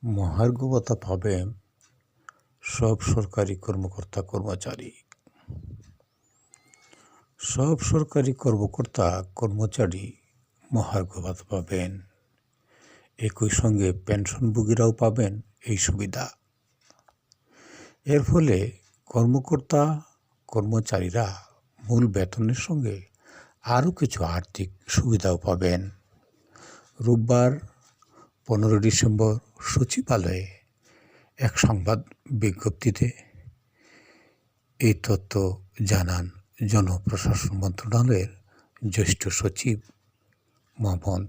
মহার্ঘ ভাতা পাবেন সব সরকারি কর্মকর্তা কর্মচারী। সব সরকারি কর্মকর্তা কর্মচারী মহার্ঘ ভাতা পাবেন। একই সঙ্গে পেনশনভোগীরাও পাবেন এই সুবিধা। এর ফলে কর্মকর্তা কর্মচারীরা মূল বেতনের সঙ্গে আরও কিছু আর্থিক সুবিধাও পাবেন। রোববার 15 ডিসেম্বর সচিবালয়ে এক সংবাদ বিজ্ঞপ্তিতে এই তথ্য জানান জনপ্রশাসন মন্ত্রণালয়ের জ্যেষ্ঠ সচিব মোহাম্মদ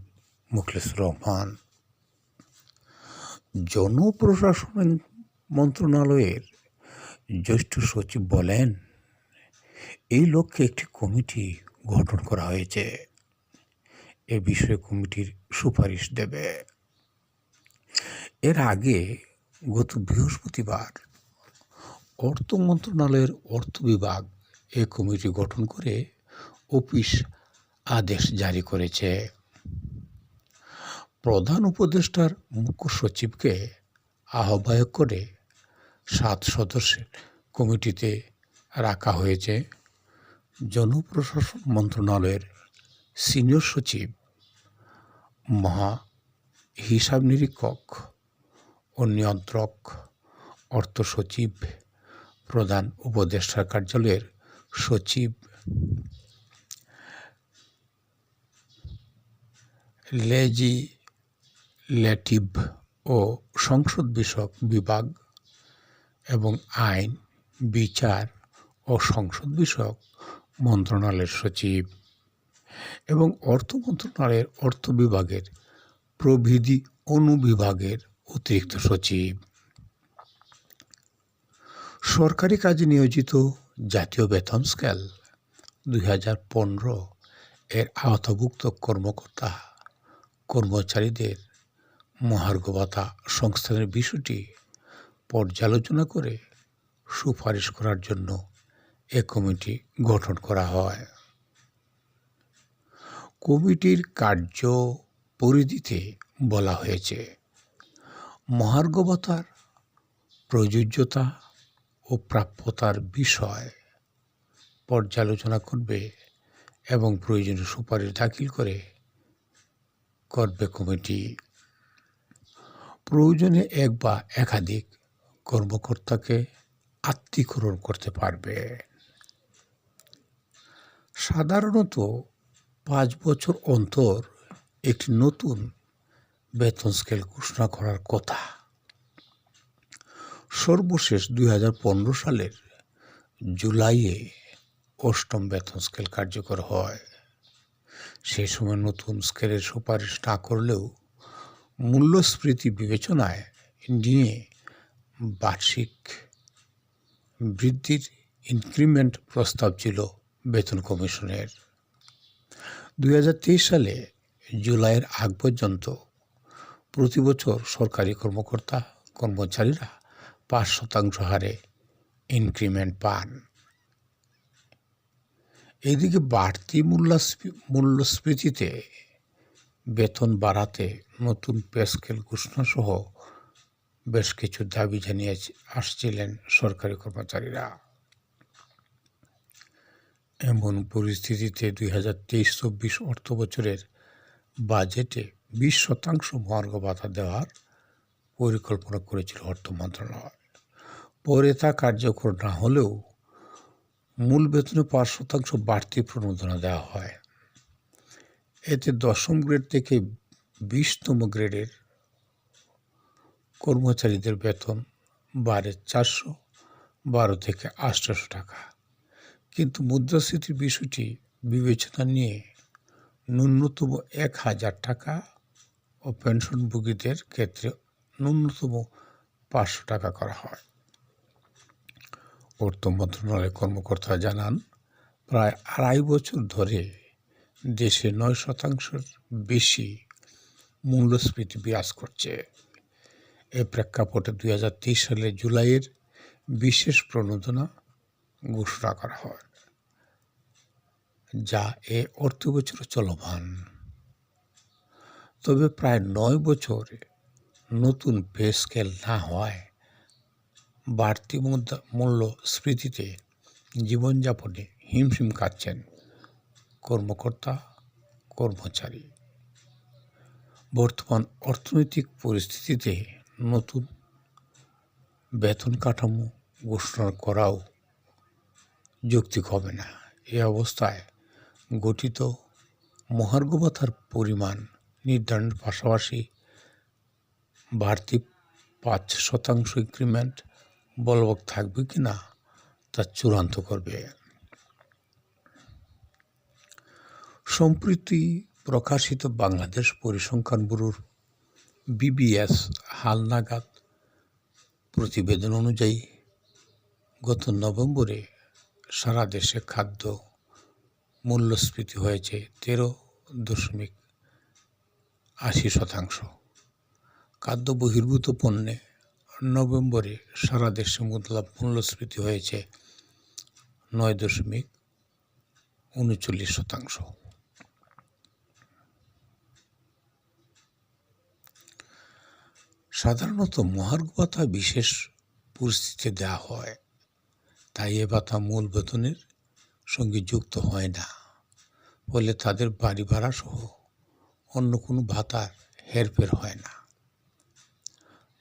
মোখলেসুর রহমান। জনপ্রশাসন মন্ত্রণালয়ের জ্যেষ্ঠ সচিব বলেন, এই লক্ষ্যে একটি কমিটি গঠন করা হয়েছে। এ বিষয়ে কমিটির সুপারিশ দেবে। এর আগে গত বৃহস্পতিবার অর্থ মন্ত্রণালয়ের অর্থ বিভাগ এই কমিটি গঠন করে অফিস আদেশ জারি করেছে। প্রধান উপদেষ্টার মুখ্য সচিবকে আহ্বায়ক করে 7 সদস্যের কমিটিতে রাখা হয়েছে জনপ্রশাসন মন্ত্রণালয়ের সিনিয়র সচিব, মহা হিসাব নিরীক্ষক ও নিয়ন্ত্রক, অর্থ সচিব, প্রধান উপদেষ্টার কার্যালয়ের সচিব, লেজিসলেটিভ ও সংসদ বিষয়ক বিভাগ এবং আইন, বিচার ও সংসদ বিষয়ক মন্ত্রণালয়ের সচিব এবং অর্থ মন্ত্রণালয়ের অর্থ বিভাগের প্রবিধি অনুবিভাগের অতিরিক্ত সচিব। সরকারি কাজে নিয়োজিত জাতীয় বেতন স্কেল 2015 এর আওতাভুক্ত কর্মকর্তা কর্মচারীদের মহার্ঘ ভাতা সংস্থানের বিষয়টি পর্যালোচনা করে সুপারিশ করার জন্য এ কমিটি গঠন করা হয়। কমিটির কার্য পরিধিতে বলা হয়েছে, মহার্ঘ ভাতার প্রযোজ্যতা ও প্রাপ্যতার বিষয় পর্যালোচনা করবে এবং প্রয়োজনীয় সুপারিশ দাখিল করবে কমিটি। প্রয়োজনে এক বা একাধিক কর্মকর্তাকে আত্মীকরণ করতে পারবে। সাধারণত 5 বছর অন্তর একটি নতুন বেতন স্কেল ঘোষণা করার কথা। সর্বশেষ 2015 সালের জুলাইয়ে 8ম বেতন স্কেল কার্যকর হয়। সেই সময় নতুন স্কেলের সুপারিশ না করলেও মূল্যস্ফীতি বিবেচনায় নিয়ে বার্ষিক বৃদ্ধির ইনক্রিমেন্ট প্রস্তাব ছিল বেতন কমিশনের। 2023 সালে জুলাইয়ের আগ পর্যন্ত প্রতি বছর সরকারি কর্মকর্তা কর্মচারীরা 5% হারে ইনক্রিমেন্ট পান। এদিকে বাড়তি মূল্যস্ফীতিতে বেতন বাড়াতে নতুন পে স্কেল ঘোষণা সহ বেশ কিছু দাবি জানিয়ে আসছিলেন সরকারি কর্মচারীরা। এমন পরিস্থিতিতে 2023-24 অর্থ বছরের বাজেটে 20% মহার্ঘ ভাতা দেওয়ার পরিকল্পনা করেছিল অর্থ মন্ত্রণালয়। পরে তা কার্যকর না হলেও মূল বেতনে 5% বাড়তি প্রণোদনা দেওয়া হয়। এতে 10ম গ্রেড থেকে 20তম গ্রেডের কর্মচারীদের বেতন বাড়ে 412 থেকে 800 টাকা। কিন্তু মুদ্রাস্ফীতির বিষয়টি বিবেচনা নিয়ে ন্যূনতম 1000 টাকা ও পেনশনভোগীদের ক্ষেত্রে ন্যূনতম 500 টাকা করা হয়। অর্থ মন্ত্রণালয়ের কর্মকর্তা জানান, প্রায় 2.5 বছর ধরে দেশে 9% বেশি মূল্যস্ফীতি বিরাজ করছে। এ প্রেক্ষাপটে 2023 সালের জুলাইয়ের বিশেষ প্রণোদনা ঘোষণা করা হয়, যা এ অর্থ বছরে চলমান। তবে প্রায় 9 বছরে নতুন পে স্কেল না হওয়ায় বাড়তি মূল্যস্ফীতিতে জীবনযাপনে হিমশিম খাচ্ছেন কর্মকর্তা কর্মচারী। বর্তমান অর্থনৈতিক পরিস্থিতিতে নতুন বেতন কাঠামো ঘোষণা করাও যৌক্তিক হবে না। এ অবস্থায় গঠিত মহার্ঘ ভাতার পরিমাণ নির্ধারণের পাশাপাশি বাড়তি 5% ইনক্রিমেন্ট বলবৎ থাকবে কিনা তা চূড়ান্ত করবে। সম্প্রতি প্রকাশিত বাংলাদেশ পরিসংখ্যান ব্যুরোর BBS হালনাগাদ প্রতিবেদন অনুযায়ী গত নভেম্বরে সারা দেশে খাদ্য মূল্যস্ফীতি হয়েছে 13.80%। খাদ্য বহির্ভূত পণ্যে নভেম্বরে সারা দেশে মূল্যস্ফীতি হয়েছে 9.39%। সাধারণত মহার্ঘ ভাতা বিশেষ পরিস্থিতিতে দেওয়া হয়, তাই এ ভাতা মূল বেতনের সঙ্গে যুক্ত হয় না। ফলে তাদের বাড়ি ভাড়া সহ অন্য কোনো ভাতার হেরফের হয় না।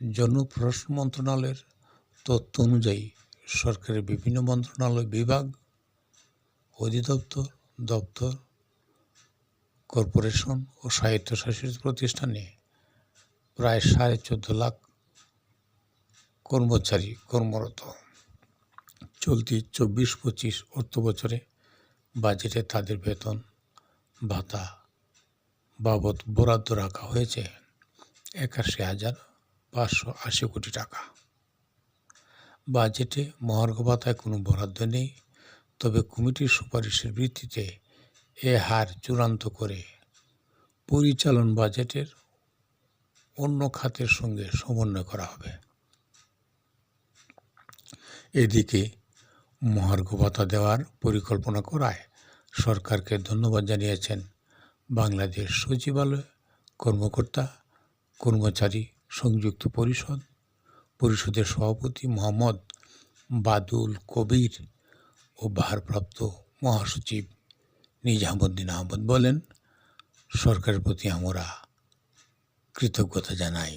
জনপ্রশাসন মন্ত্রণালয়ের তথ্য অনুযায়ী সরকারের বিভিন্ন মন্ত্রণালয়, বিভাগ, অধিদপ্তর, দপ্তর, কর্পোরেশন ও স্বায়ত্তশাসিত প্রতিষ্ঠানে প্রায় 14.5 লাখ কর্মচারী কর্মরত। চলতি 24-25 অর্থবছরে বাজেটে তাদের বেতন ভাতা বাবদ বরাদ্দ রাখা হয়েছে 81,580 কোটি টাকা। বাজেটে মহার্ঘ ভাতায় কোনো বরাদ্দ নেই, তবে কমিটির সুপারিশের ভিত্তিতে এ হার চূড়ান্ত করে পরিচালন বাজেটের অন্য খাতের সঙ্গে সমন্বয় করা হবে। এদিকে মহার্ঘ ভাতা দেওয়ার পরিকল্পনা করায় সরকারকে ধন্যবাদ জানিয়েছেন বাংলাদেশ সচিবালয় কর্মকর্তা কর্মচারী সংযুক্ত পরিষদের সভাপতি মোহাম্মদ বাদুল কবির ও ভারপ্রাপ্ত মহাসচিব নিজামুদ্দিন আহমদ। বলেন, সরকারের প্রতি আমরা কৃতজ্ঞতা জানাই।